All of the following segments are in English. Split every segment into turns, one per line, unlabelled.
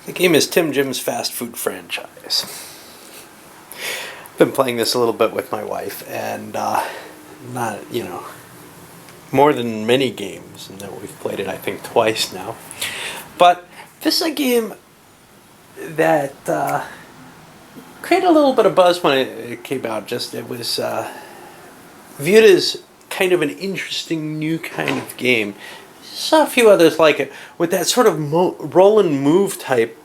The game is Tim Jim's Fast Food Franchise. I've been playing this a little bit with my wife, and not, more than many games, and that we've played it, I think, twice now. But this is a game that created a little bit of buzz when it came out. It was viewed as kind of an interesting new kind of game. Saw a few others like it with that sort of roll and move type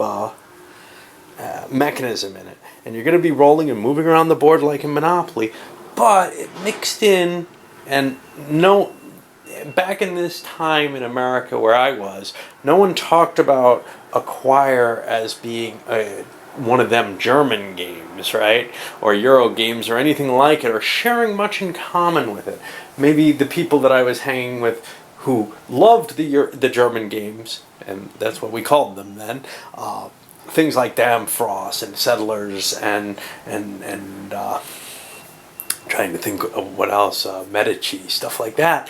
mechanism in it, and you're going to be rolling and moving around the board like in Monopoly, but it mixed in. And no, back in this time in America where I was, no one talked about Acquire as being one of them German games, right? Or Euro games or anything like it, or sharing much in common with it. Maybe the people that I was hanging with who loved the German games, and that's what we called them then, things like Damn Frost and Settlers and trying to think of what else, Medici, stuff like that.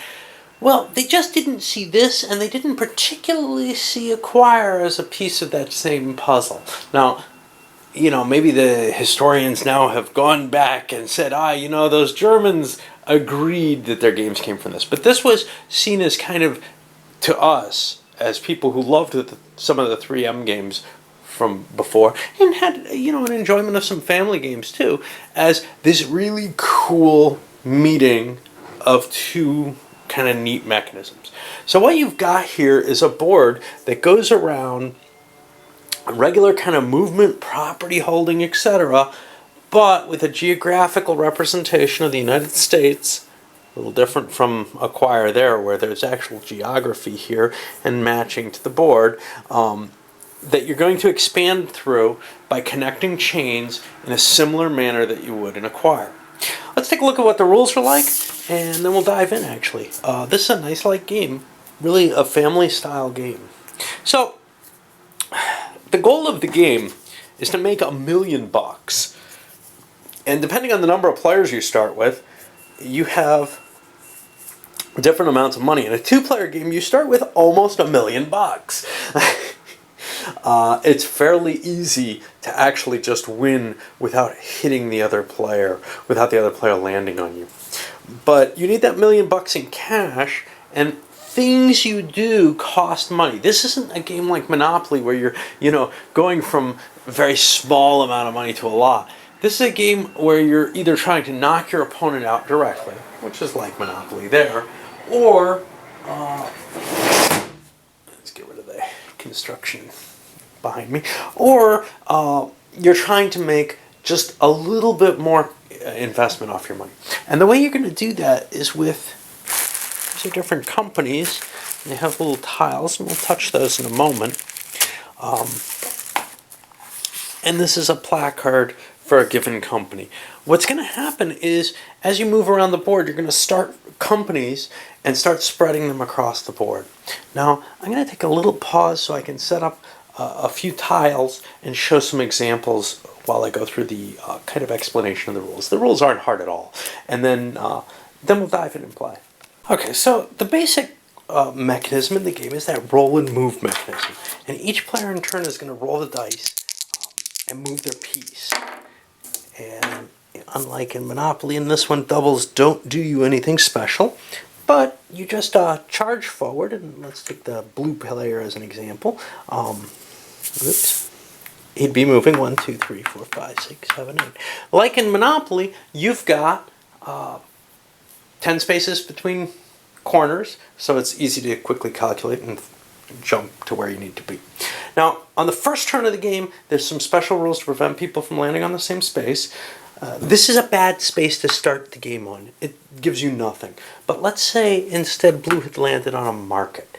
Well, they just didn't see this, and they didn't particularly see Acquire as a piece of that same puzzle. Now, maybe the historians now have gone back and said, those Germans agreed that their games came from this. But this was seen as kind of, to us, as people who loved some of the 3M games from before, and had, an enjoyment of some family games too, as this really cool meeting of two kind of neat mechanisms. So what you've got here is a board that goes around a regular kind of movement, property holding, etc., but with a geographical representation of the United States, a little different from Acquire there, where there's actual geography here and matching to the board, that you're going to expand through by connecting chains in a similar manner that you would in Acquire. Let's take a look at what the rules are like, and then we'll dive in, actually. This is a nice light game, really a family-style game. So, the goal of the game is to make $1 million. And depending on the number of players you start with, you have different amounts of money. In a 2-player game, you start with almost $1 million. It's fairly easy to actually just win without hitting the other player, without the other player landing on you. But you need that $1 million in cash, and things you do cost money. This isn't a game like Monopoly where you're, going from a very small amount of money to a lot. This is a game where you're either trying to knock your opponent out directly, which is like Monopoly there, or let's get rid of the construction behind me, or you're trying to make just a little bit more investment off your money. And the way you're going to do that is with, these are different companies. They have little tiles, and we'll touch those in a moment. And this is a placard for a given company. What's going to happen is, as you move around the board, you're going to start companies and start spreading them across the board. Now, I'm going to take a little pause so I can set up a few tiles and show some examples while I go through the kind of explanation of the rules. The rules aren't hard at all. And then we'll dive in and play. Okay, so the basic mechanism in the game is that roll and move mechanism. And each player in turn is going to roll the dice and move their piece. And unlike in Monopoly, in this one, doubles don't do you anything special. But you just charge forward, and let's take the blue player as an example. Oops. He'd be moving 1, 2, 3, 4, 5, 6, 7, 8. Like in Monopoly, you've got 10 spaces between corners, so it's easy to quickly calculate and jump to where you need to be. Now, on the first turn of the game, there's some special rules to prevent people from landing on the same space. This is a bad space to start the game on. It gives you nothing. But let's say instead blue had landed on a market.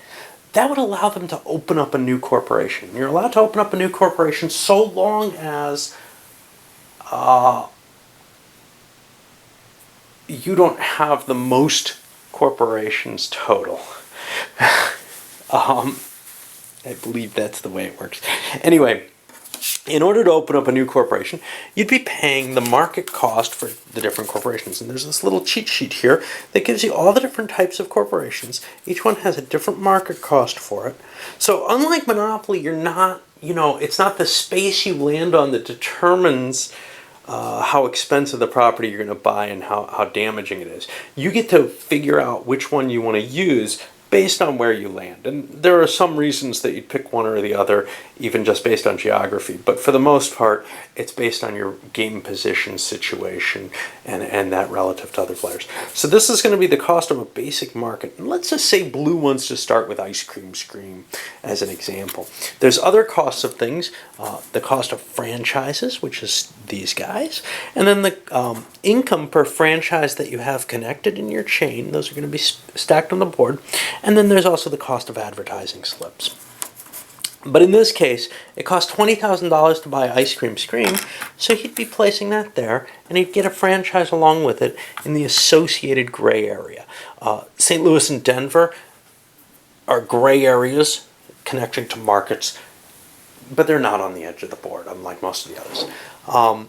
That would allow them to open up a new corporation. You're allowed to open up a new corporation so long as you don't have the most corporations total. I believe that's the way it works. Anyway, in order to open up a new corporation, you'd be paying the market cost for the different corporations. And there's this little cheat sheet here that gives you all the different types of corporations. Each one has a different market cost for it. So unlike Monopoly, you're not it's not the space you land on that determines how expensive the property you're going to buy and how damaging it is. You get to figure out which one you want to use based on where you land. And there are some reasons that you'd pick one or the other, even just based on geography. But for the most part, it's based on your game position situation and that relative to other players. So this is going to be the cost of a basic market. And let's just say Blue wants to start with Ice Cream Scream as an example. There's other costs of things, the cost of franchises, which is these guys, and then the income per franchise that you have connected in your chain. Those are going to be stacked on the board. And then there's also the cost of advertising slips. But in this case, it costs $20,000 to buy Ice Cream Scream, so he'd be placing that there, and he'd get a franchise along with it in the associated gray area. St. Louis and Denver are gray areas connecting to markets, but they're not on the edge of the board, unlike most of the others.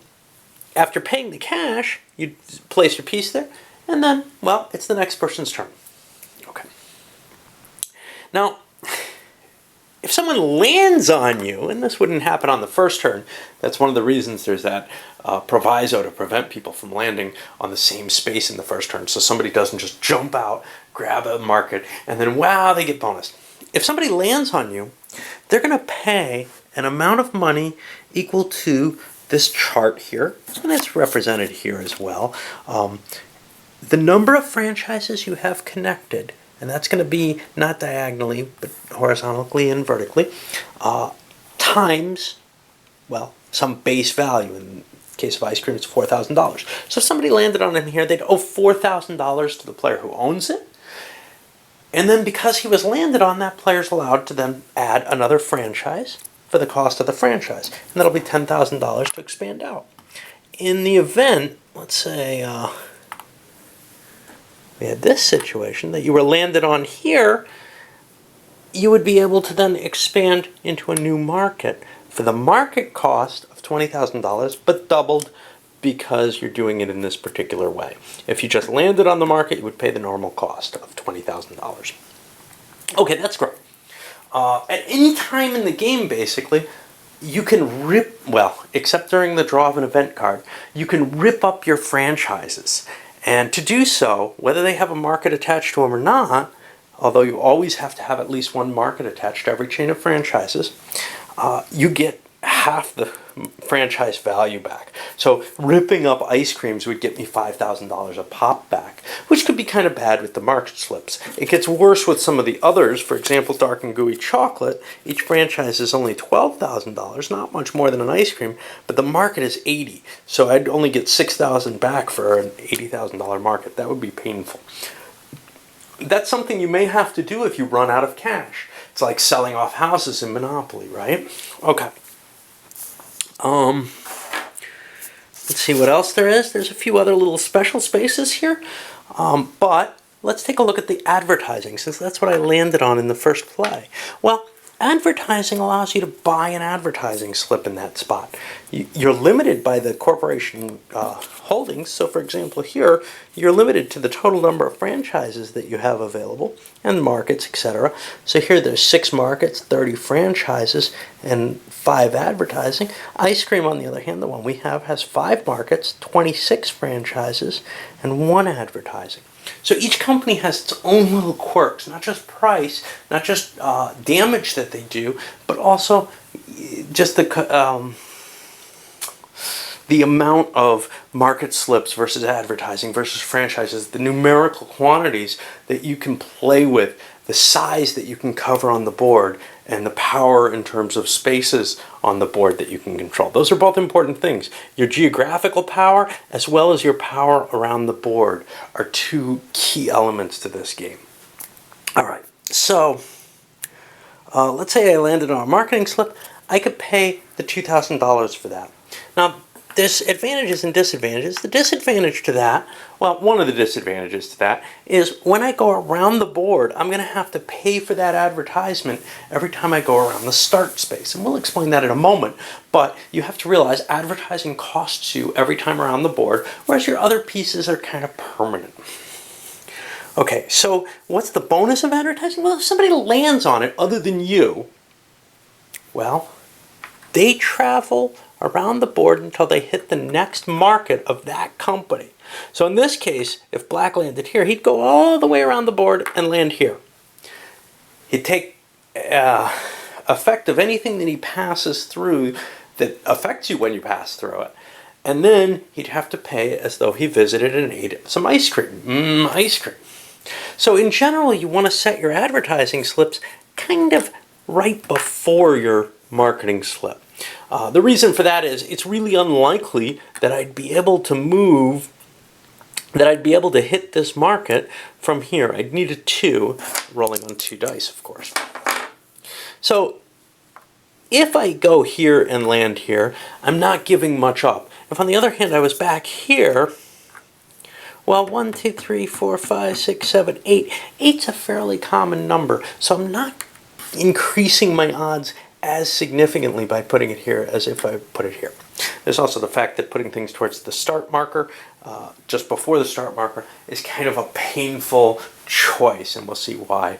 After paying the cash, you place your piece there, and then, well, it's the next person's turn. Okay. Now, if someone lands on you, and this wouldn't happen on the first turn, that's one of the reasons there's that proviso to prevent people from landing on the same space in the first turn, so somebody doesn't just jump out, grab a market, and then, wow, they get bonus. If somebody lands on you, they're going to pay an amount of money equal to this chart here, and it's represented here as well. The number of franchises you have connected, and that's going to be not diagonally, but horizontally and vertically, times, well, some base value. In the case of ice cream, it's $4,000. So if somebody landed on it here, they'd owe $4,000 to the player who owns it. And then because he was landed on, that player's allowed to then add another franchise for the cost of the franchise. And that'll be $10,000 to expand out. In the event, let's say, we had this situation that you were landed on here, you would be able to then expand into a new market for the market cost of $20,000, but doubled because you're doing it in this particular way. If you just landed on the market, you would pay the normal cost of $20,000. Okay, that's great. At any time in the game, basically, you can rip, well, except during the draw of an event card, you can rip up your franchises. And to do so, whether they have a market attached to them or not, although you always have to have at least one market attached to every chain of franchises, you get half the franchise value back. So ripping up ice creams would get me $5,000 a pop back, which could be kind of bad with the market slips. It gets worse with some of the others. For example, Dark and Gooey Chocolate, each franchise is only $12,000, not much more than an ice cream, but the market is $80,000. So I'd only get $6,000 back for an $80,000 market. That would be painful. That's something you may have to do if you run out of cash. It's like selling off houses in Monopoly, right? Okay. Let's see what else there is. There's a few other little special spaces here. But let's take a look at the advertising, since that's what I landed on in the first play. Well, advertising allows you to buy an advertising slip in that spot. You're limited by the corporation holdings. So, for example, here, you're limited to the total number of franchises that you have available and markets, etc. So here there's 6 markets, 30 franchises, and 5 advertising. Ice cream, on the other hand, the one we have, has 5 markets, 26 franchises, and 1 advertising. So each company has its own little quirks, not just price, not just damage that they do, but also just the amount of market slips versus advertising versus franchises, the numerical quantities that you can play with, the size that you can cover on the board, and the power in terms of spaces on the board that you can control. Those are both important things. Your geographical power as well as your power around the board are 2 key elements to this game. All right, so let's say I landed on a marketing slip. I could pay the $2,000 for that. Now, there's advantages and disadvantages. The disadvantage to that, well, one of the disadvantages to that is when I go around the board, I'm going to have to pay for that advertisement every time I go around the start space. And we'll explain that in a moment. But you have to realize advertising costs you every time around the board, whereas your other pieces are kind of permanent. Okay, so what's the bonus of advertising? Well, if somebody lands on it other than you, well, They travel around the board until they hit the next market of that company. So in this case, if black landed here, he'd go all the way around the board and land here. He'd take effect of anything that he passes through that affects you when you pass through it. And then he'd have to pay as though he visited and ate some ice cream. Ice cream. So in general, you want to set your advertising slips kind of right before your marketing slip. The reason for that is it's really unlikely that I'd be able to hit this market from here. I'd need a 2, rolling on 2 dice, of course. So if I go here and land here, I'm not giving much up. If on the other hand I was back here, well, 1, 2, 3, 4, 5, 6, 7, 8. 8's a fairly common number, so I'm not increasing my odds as significantly by putting it here as if I put it here. There's also the fact that putting things towards the start marker, just before the start marker, is kind of a painful choice, and we'll see why.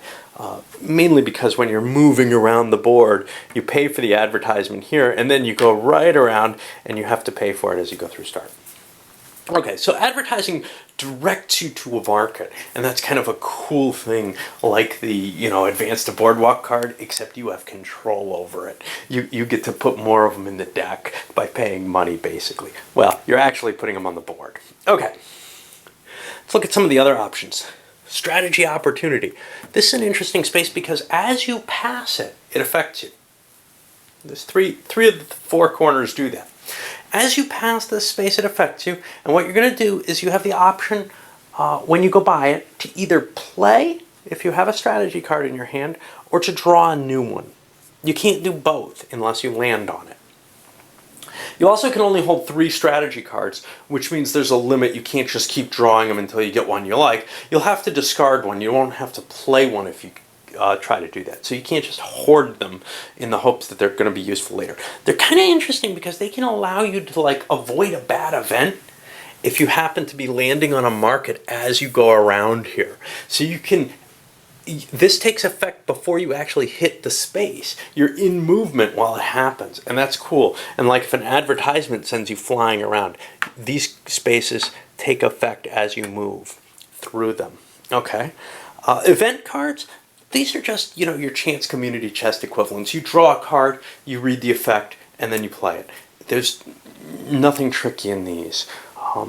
Mainly because when you're moving around the board, you pay for the advertisement here, and then you go right around, and you have to pay for it as you go through start. Okay, so advertising directs you to a market, and that's kind of a cool thing, like the advanced boardwalk card, except you have control over it. You get to put more of them in the deck by paying money, basically. Well, you're actually putting them on the board. Okay, let's look at some of the other options. Strategy opportunity. This is an interesting space because as you pass it, it affects you. There's three of the 4 corners do that. As you pass this space, it affects you, and what you're going to do is you have the option, when you go by it, to either play, if you have a strategy card in your hand, or to draw a new one. You can't do both unless you land on it. You also can only hold 3 strategy cards, which means there's a limit. You can't just keep drawing them until you get one you like. You'll have to discard one. You won't have to play one if you try to do that. So you can't just hoard them in the hopes that they're going to be useful later. They're kind of interesting because they can allow you to avoid a bad event if you happen to be landing on a market as you go around here. So this takes effect before you actually hit the space. You're in movement while it happens, and that's cool. And like if an advertisement sends you flying around, these spaces take effect as you move through them. Okay. Event cards, these are just, your chance community chest equivalents. You draw a card, you read the effect, and then you play it. There's nothing tricky in these.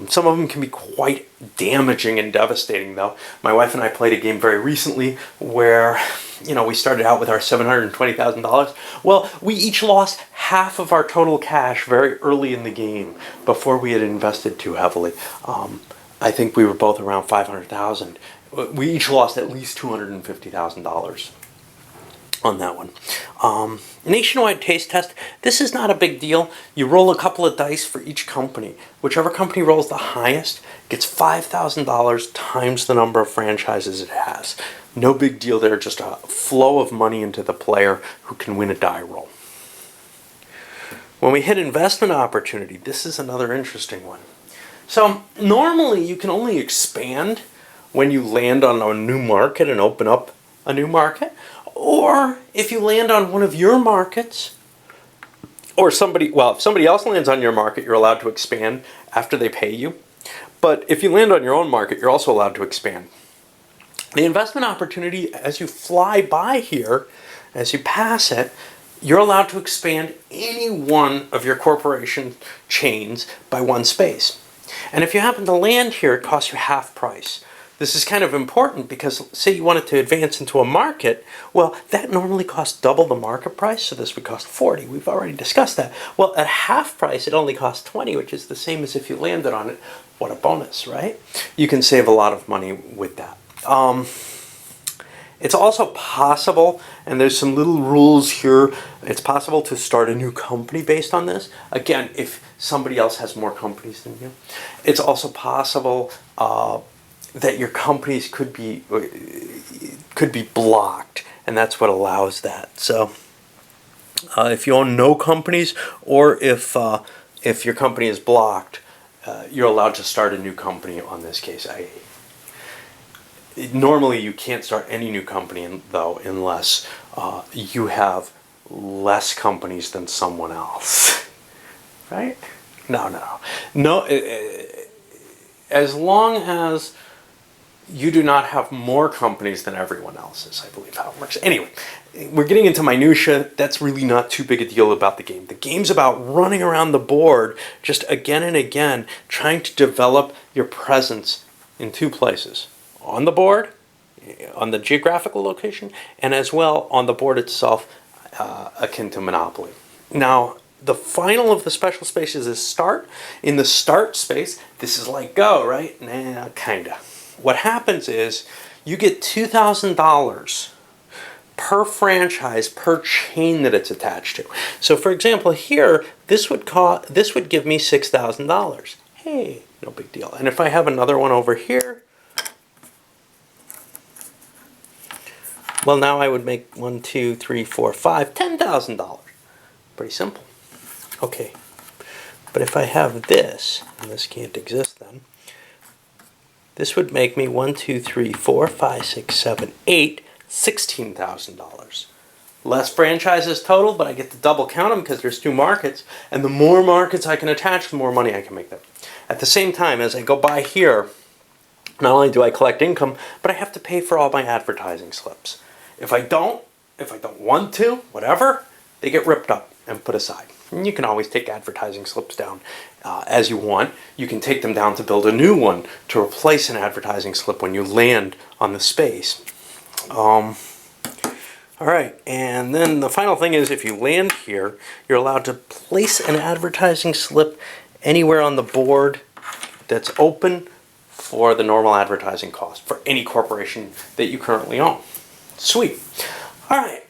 Some of them can be quite damaging and devastating, though. My wife and I played a game very recently where, we started out with our $720,000. Well, we each lost half of our total cash very early in the game before we had invested too heavily. I think we were both around $500,000. We each lost at least $250,000 on that one. Nationwide taste test. This is not a big deal. You roll a couple of dice for each company. Whichever company rolls the highest gets $5,000 times the number of franchises it has. No big deal there, just a flow of money into the player who can win a die roll. When we hit investment opportunity, this is another interesting one. So normally you can only expand when you land on a new market and open up a new market, or if you land on one of your markets, or if somebody else lands on your market, you're allowed to expand after they pay you. But if you land on your own market, you're also allowed to expand. The investment opportunity, as you fly by here, as you pass it, you're allowed to expand any one of your corporation chains by 1 space. And if you happen to land here, it costs you half price. This is kind of important because say you wanted to advance into a market, well, that normally costs double the market price, so this would cost 40. We've already discussed that. Well, at half price, it only costs 20, which is the same as if you landed on it. What a bonus, right? You can save a lot of money with that. It's also possible, and there's some little rules here, it's possible to start a new company based on this. Again, if somebody else has more companies than you. It's also possible that your companies could be blocked, and that's what allows that. So if you own no companies, or if your company is blocked, you're allowed to start a new company on this case. Normally you can't start any new company though unless you have less companies than someone else, right? No. As long as you do not have more companies than everyone else is, I believe, how it works. Anyway, we're getting into minutia. That's really not too big a deal about the game. The game's about running around the board just again and again, trying to develop your presence in two places. On the board, on the geographical location, and as well on the board itself, akin to Monopoly. Now, the final of the special spaces is start. In the start space, this is like go, right? Nah, kinda. What happens is you get $2,000 per franchise per chain that it's attached to. So, for example, here this would give me $6,000. Hey, no big deal. And if I have another one over here, well, now I would make $1, $2, $3, $4, $5, $10,000. Pretty simple. Okay, but if I have this, and this can't exist then, this would make me $1, $2, $3, $4, $5, $6, $7, $8, $16,000. Less franchises total, but I get to double count them because there's two markets, and the more markets I can attach, the more money I can make them. At the same time, as I go by here, not only do I collect income, but I have to pay for all my advertising slips. If I don't want to, whatever, they get ripped up and put aside. And you can always take advertising slips down as you want. You can take them down to build a new one to replace an advertising slip when you land on the space. All right, and then the final thing is if you land here, you're allowed to place an advertising slip anywhere on the board that's open for the normal advertising cost for any corporation that you currently own. Sweet. All right,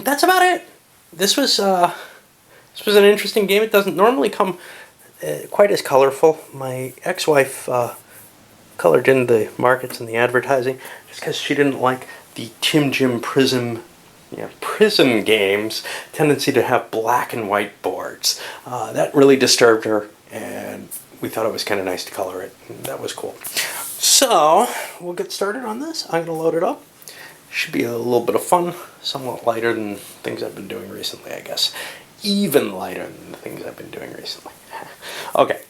that's about it. This was an interesting game. It doesn't normally come quite as colorful. My ex-wife colored in the markets and the advertising just because she didn't like the Tim Jim Prism games tendency to have black and white boards. That really disturbed her, and we thought it was kind of nice to color it. And that was cool. So we'll get started on this. I'm going to load it up. Should be a little bit of fun, somewhat lighter than things I've been doing recently, I guess. Even lighter than the things I've been doing recently. Okay,